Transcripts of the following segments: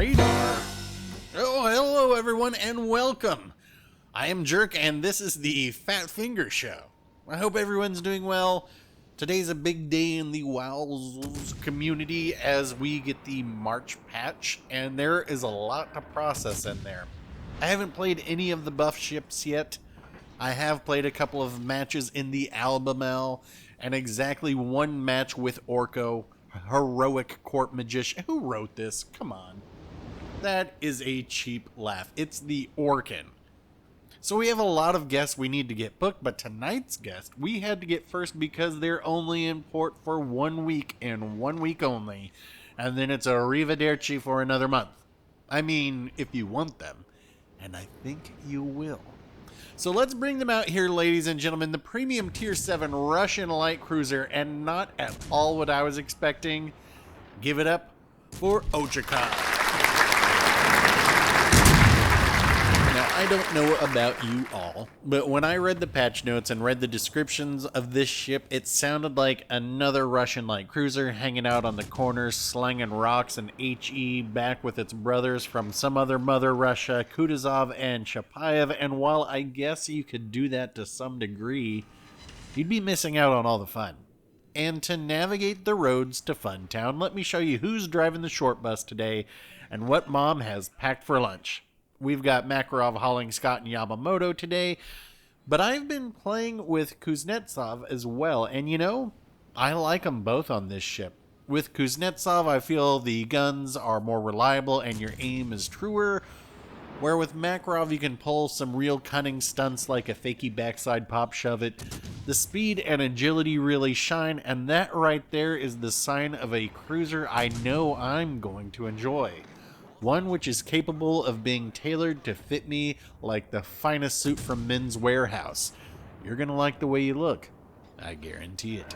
radar. Oh, hello everyone and welcome. I am Jerk and this is the Fat Finger Show. I hope everyone's doing well. Today's a big day in the WoW's community as we get the March patch, and there is a lot to process in there. I haven't played any of the buff ships yet. I have played a couple of matches in the Albemarle and exactly one match with Orko, heroic court magician. Who wrote this? Come on. That is a cheap laugh. It's the Orkin. So we have a lot of guests we need to get booked, but tonight's guest we had to get first because they're only in port for 1 week and 1 week only. And then it's arrivederci for another month. I mean, if you want them. And I think you will. So let's bring them out here, ladies and gentlemen. The premium tier 7 Russian light cruiser, and not at all what I was expecting. Give it up for Ochakov. Now, I don't know about you all, but when I read the patch notes and read the descriptions of this ship, it sounded like another Russian light cruiser hanging out on the corners, slanging rocks and HE back with its brothers from some other mother Russia, Kutuzov and Chapayev, and while I guess you could do that to some degree, you'd be missing out on all the fun. And to navigate the roads to Funtown, let me show you who's driving the short bus today and what Mom has packed for lunch. We've got Makarov, Holling, Scott, and Yamamoto today, but I've been playing with Kuznetsov as well, and you know, I like them both on this ship. With Kuznetsov, I feel the guns are more reliable and your aim is truer, where with Makarov you can pull some real cunning stunts like a fakey backside pop shove it. The speed and agility really shine, and that right there is the sign of a cruiser I know I'm going to enjoy. One which is capable of being tailored to fit me like the finest suit from Men's Warehouse. You're gonna like the way you look. I guarantee it.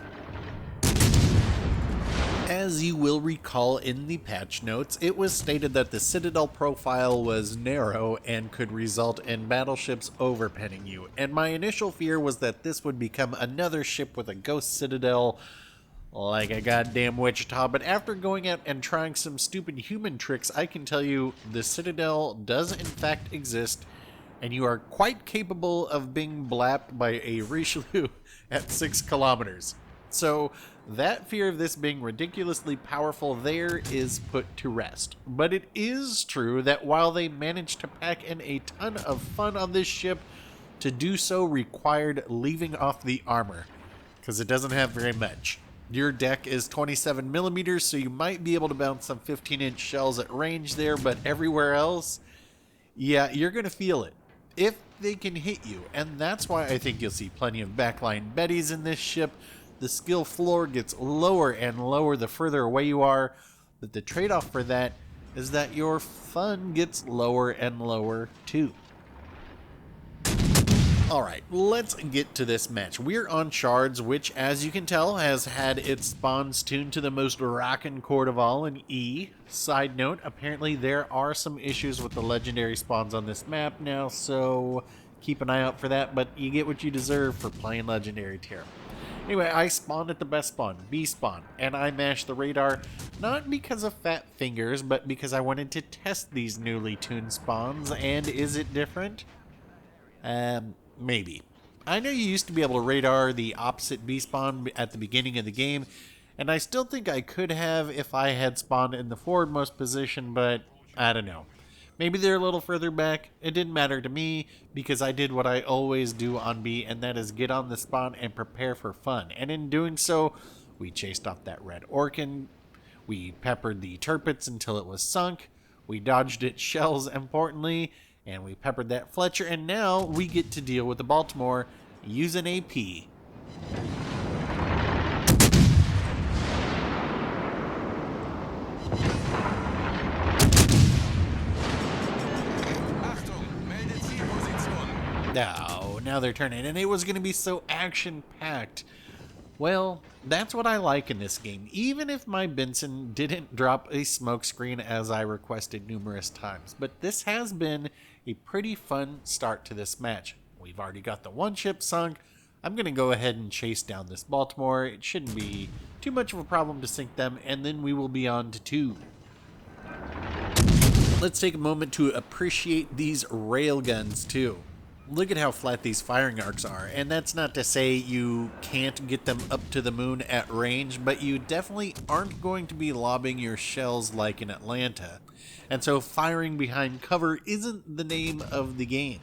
As you will recall in the patch notes, it was stated that the Citadel profile was narrow and could result in battleships overpenning you, and my initial fear was that this would become another ship with a ghost Citadel like a goddamn Wichita, but after going out and trying some stupid human tricks, I can tell you the Citadel does in fact exist, and you are quite capable of being blapped by a Richelieu at 6 kilometers. So that fear of this being ridiculously powerful there is put to rest. But it is true that while they managed to pack in a ton of fun on this ship, to do so required leaving off the armor, because it doesn't have very much. Your deck is 27 millimeters, so you might be able to bounce some 15-inch shells at range there, but everywhere else, yeah, you're going to feel it if they can hit you. And that's why I think you'll see plenty of backline Bettys in this ship. The skill floor gets lower and lower the further away you are, but the trade-off for that is that your fun gets lower and lower too. Alright, let's get to this match. We're on Shards, which, as you can tell, has had its spawns tuned to the most rockin' chord of all in E. Side note, apparently there are some issues with the legendary spawns on this map now, so keep an eye out for that, but you get what you deserve for playing legendary tier. Anyway, I spawned at the best spawn, B spawn, and I mashed the radar, not because of fat fingers, but because I wanted to test these newly tuned spawns, and is it different? Maybe. I know you used to be able to radar the opposite B spawn at the beginning of the game, and I still think I could have if I had spawned in the forwardmost position, but I don't know. Maybe they're a little further back. It didn't matter to me because I did what I always do on B, and that is get on the spawn and prepare for fun. And in doing so, we chased off that red Orkin, we peppered the Turpits until it was sunk, we dodged its shells importantly, and we peppered that Fletcher, and now we get to deal with the Baltimore using AP. Now they're turning, and it was going to be so action-packed. Well, that's what I like in this game, even if my Benson didn't drop a smokescreen as I requested numerous times. But this has been a pretty fun start to this match. We've already got the one ship sunk. I'm going to go ahead and chase down this Baltimore. It shouldn't be too much of a problem to sink them, and then we will be on to 2. Let's take a moment to appreciate these railguns too. Look at how flat these firing arcs are, and that's not to say you can't get them up to the moon at range, but you definitely aren't going to be lobbing your shells like in Atlanta. And so firing behind cover isn't the name of the game.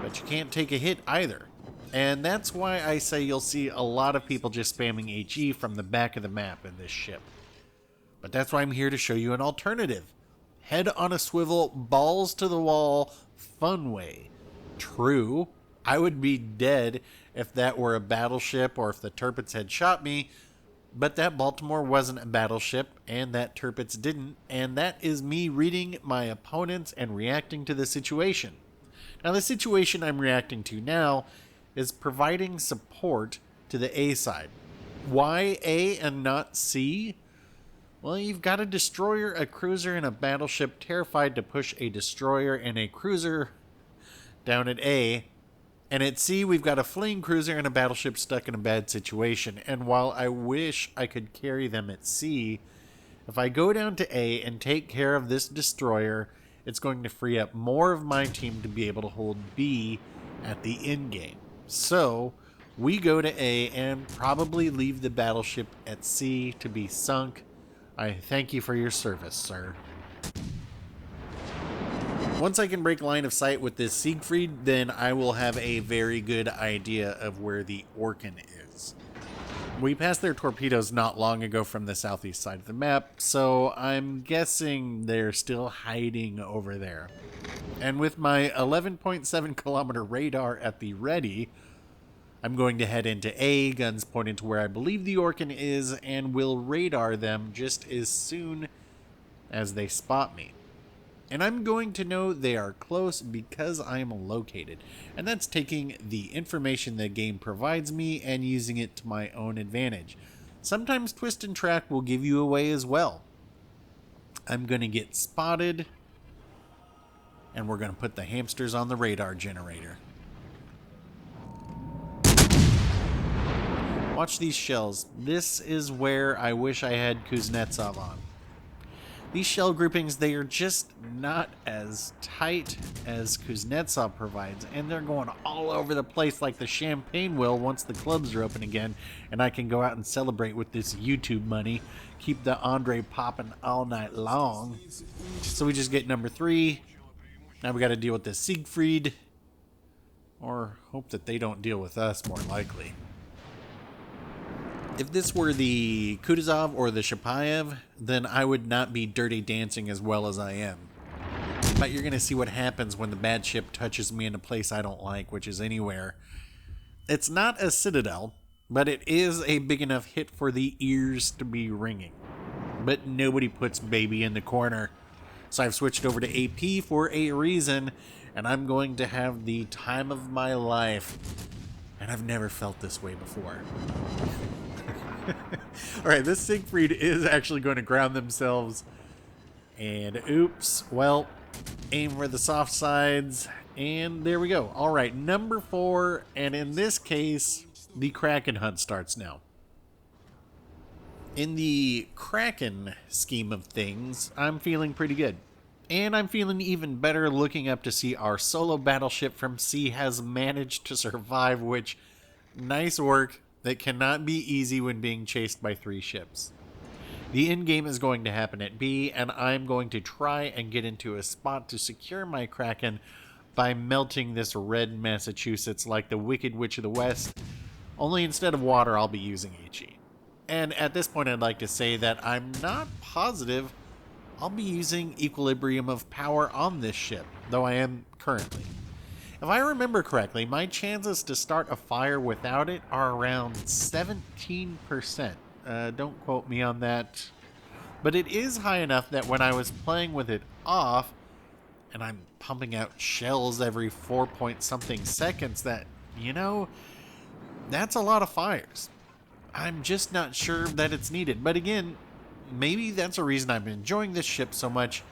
But you can't take a hit either. And that's why I say you'll see a lot of people just spamming HE from the back of the map in this ship. But that's why I'm here to show you an alternative. Head on a swivel, balls to the wall, fun way. True, I would be dead if that were a battleship or if the Tirpitz had shot me, but that Baltimore wasn't a battleship and that Tirpitz didn't, and that is me reading my opponents and reacting to the situation. Now the situation I'm reacting to now is providing support to the A side. Why A and not C? Well, you've got a destroyer, a cruiser, and a battleship terrified to push a destroyer and a cruiser down at A, and at C we've got a fleeing cruiser and a battleship stuck in a bad situation. And while I wish I could carry them at C, if I go down to A and take care of this destroyer, it's going to free up more of my team to be able to hold B at the end game. So we go to A and probably leave the battleship at C to be sunk. I thank you for your service, sir. Once I can break line of sight with this Siegfried, then I will have a very good idea of where the Orkan is. We passed their torpedoes not long ago from the southeast side of the map, so I'm guessing they're still hiding over there. And with my 11.7 kilometer radar at the ready, I'm going to head into A, guns pointed to where I believe the Orkan is, and will radar them just as soon as they spot me. And I'm going to know they are close because I am located. And that's taking the information the game provides me and using it to my own advantage. Sometimes twist and track will give you away as well. I'm going to get spotted, and we're going to put the hamsters on the radar generator. Watch these shells. This is where I wish I had Kuznetsov on. These shell groupings, they are just not as tight as Kuznetsov provides, and they're going all over the place like the champagne will once the clubs are open again, and I can go out and celebrate with this YouTube money, keep the Andre popping all night long. So we just get number 3. Now we got to deal with this Siegfried, or hope that they don't deal with us, more likely. If this were the Kutuzov or the Shapayev, then I would not be dirty dancing as well as I am. But you're going to see what happens when the bad ship touches me in a place I don't like, which is anywhere. It's not a citadel, but it is a big enough hit for the ears to be ringing. But nobody puts baby in the corner. So I've switched over to AP for a reason, and I'm going to have the time of my life. And I've never felt this way before. Alright, this Siegfried is actually going to ground themselves. And oops, well, aim for the soft sides. And there we go. Alright, number 4. And in this case, the Kraken hunt starts now. In the Kraken scheme of things, I'm feeling pretty good. And I'm feeling even better looking up to see our solo battleship from C has managed to survive, which, nice work. That cannot be easy when being chased by 3 ships. The end game is going to happen at B, and I'm going to try and get into a spot to secure my Kraken by melting this red Massachusetts like the Wicked Witch of the West, only instead of water I'll be using HE. And at this point I'd like to say that I'm not positive I'll be using Equilibrium of Power on this ship, though I am currently. If I remember correctly, my chances to start a fire without it are around 17%. Don't quote me on that. But it is high enough that when I was playing with it off, and I'm pumping out shells every 4-point-something seconds, that, you know, that's a lot of fires. I'm just not sure that it's needed. But again, maybe that's a reason I'm enjoying this ship so much.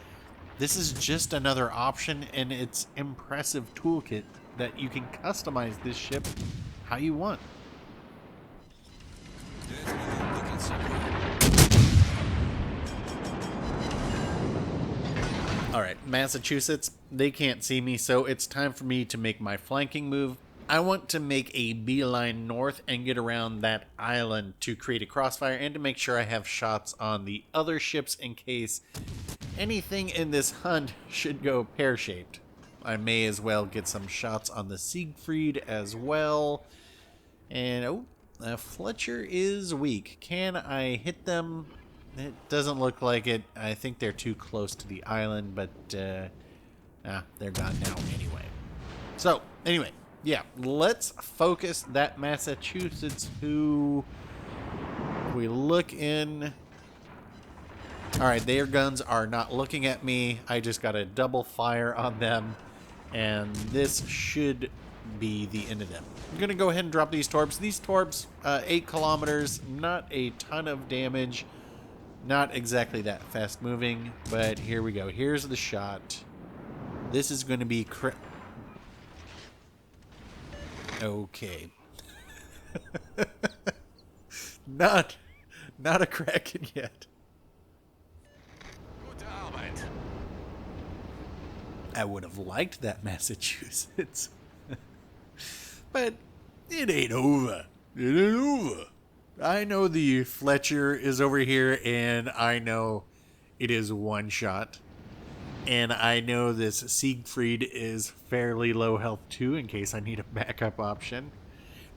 This is just another option in its impressive toolkit that you can customize this ship how you want. Alright, Massachusetts, they can't see me, so it's time for me to make my flanking move. I want to make a beeline north and get around that island to create a crossfire and to make sure I have shots on the other ships in case anything in this hunt should go pear-shaped. I may as well get some shots on the Siegfried as well. And, Fletcher is weak. Can I hit them? It doesn't look like it. I think they're too close to the island, but they're gone now anyway. So, anyway, yeah, let's focus that Massachusetts who we look in. Alright, their guns are not looking at me. I just got a double fire on them, and this should be the end of them. I'm going to go ahead and drop these torps. These torps, 8 kilometers, not a ton of damage. Not exactly that fast moving, but here we go. Here's the shot. This is going to be okay. Not a Kraken yet. I would have liked that Massachusetts. But it ain't over. It ain't over. I know the Fletcher is over here, and I know it is one shot. And I know this Siegfried is fairly low health too, in case I need a backup option.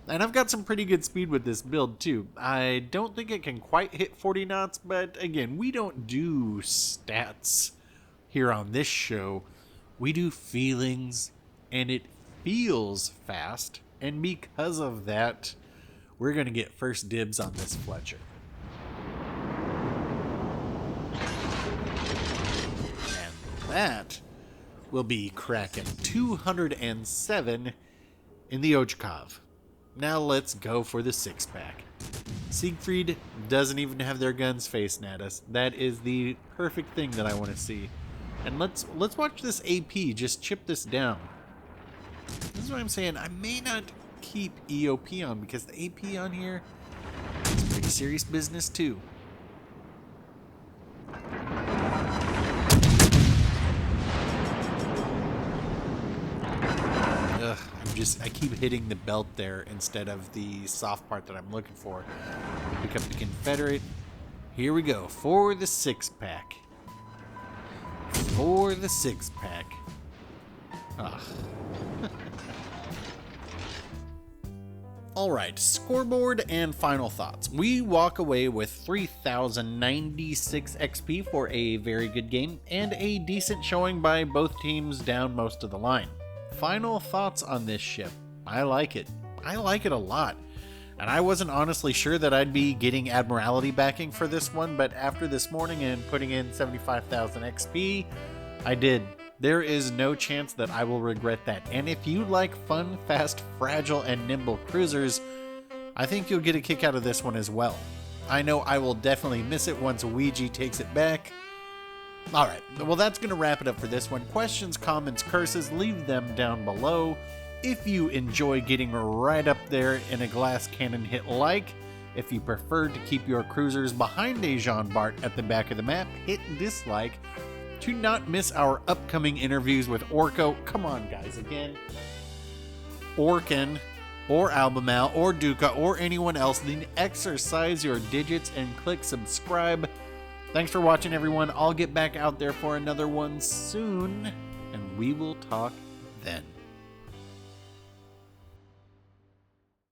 And I've got some pretty good speed with this build too. I don't think it can quite hit 40 knots, but again, we don't do stats here on this show. We do feelings, and it feels fast. And because of that, we're going to get first dibs on this Fletcher. And that will be Kraken 207 in the Ochakov. Now let's go for the 6-pack. Siegfried doesn't even have their guns facing at us. That is the perfect thing that I want to see. And let's watch this AP just chip this down. This is what I'm saying. I may not keep EOP on because the AP on here is pretty serious business too. Ugh, I keep hitting the belt there instead of the soft part that I'm looking for. Pick up the Confederate. Here we go for the 6-pack. For the 6-pack. Ugh. Alright, scoreboard and final thoughts. We walk away with 3,096 XP for a very good game, and a decent showing by both teams down most of the line. Final thoughts on this ship. I like it. I like it a lot. And I wasn't honestly sure that I'd be getting Admiralty backing for this one, but after this morning and putting in 75,000 XP, I did. There is no chance that I will regret that. And if you like fun, fast, fragile, and nimble cruisers, I think you'll get a kick out of this one as well. I know I will definitely miss it once Ouija takes it back. Alright, well that's going to wrap it up for this one. Questions, comments, curses, leave them down below. If you enjoy getting right up there in a glass cannon, hit like. If you prefer to keep your cruisers behind a Jean Bart at the back of the map, hit dislike. To not miss our upcoming interviews with Orko, come on guys, again, Orkin, or Albemarle, or Duca, or anyone else, then exercise your digits and click subscribe. Thanks for watching, everyone. I'll get back out there for another one soon, and we will talk then.